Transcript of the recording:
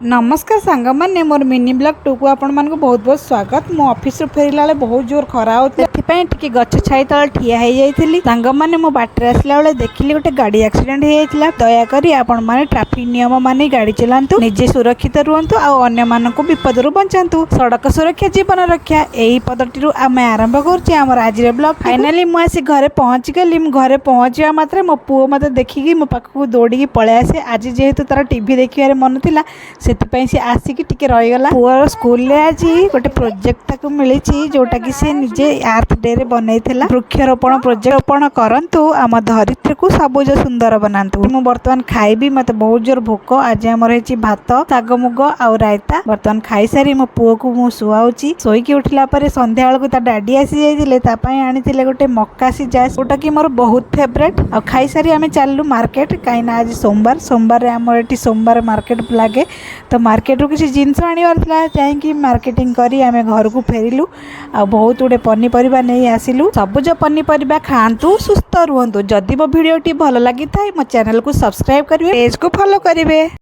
नमस्कार सांग मैंने मोर मिनी ब्लॉग टू को आपण मानक बहुत बहुत स्वागत। मो ऑफिस फेरला बेले बहुत जोर खरा होता टे गछ छाई तले ठिया हो जाइली। सांग मैंने मो बाटर आसला बेले देखिली गोटे गाड़ी एक्सीडेंट हो जाता। दयाकोरी आपण माने ट्रैफिक नियम माने गाड़ी चलांतु, निजे सुरक्षित रुहतु और अन्य मानक विपदरु बचातु। सड़क सुरक्षा जीवन रक्षा यही पदटी आम आरंभ कर आज ब्लॉग। फाइनाली मुझे घरे पहुँची गली। घरे पहुँचा मात्र मो पुओ मत देखिकी मो पाखक दौड़ी पलि आसे। आज जेहेतु तार टीवी देखिए मन था से आसिक टिके रहीगला। पुअर स्कूल रे आज गोटे प्रोजेक्ट ताकू मिली जोटा कि से निजे आर्थ डे रे बनईथिला। वृक्षरोपण प्रोजेक्ट रोपण करंतु आम धरित्री को सबुज सुंदर बनातु। मु वर्तमान खाइबी, मते बहुत जोर भोक। आज हमर हेची भात, साग मुग और रायता। वर्तमान खाई सारी मो पुओ को मु सुआउची। सोईकी उठिला परे संध्या बेलକୁ ता डैडी आसी जाइतिले, ता पई आनिथिले गोटे मक्का सिजा, जोटा कि मोर बहुत फेवरेट। आ खाई सारी आमे चाललु मार्केट, काईना आज सोमवार रे हमर एठी सोमवार मार्केट लागे। तो मार्केट रू किसी जिनस आनिबार थिला, जाईकी मार्केटिंग करी आमे घर को फेरिलु। आ बहुत गुडे पनीपरिबा नहीं आसिलु। सबुज पनीपरिबा खांतु, सुस्थ रुहंतु। जदि मो वीडियोटी भल लगी थाए मो चैनल को सब्सक्राइब करिवे, पेज को फॉलो करिवे।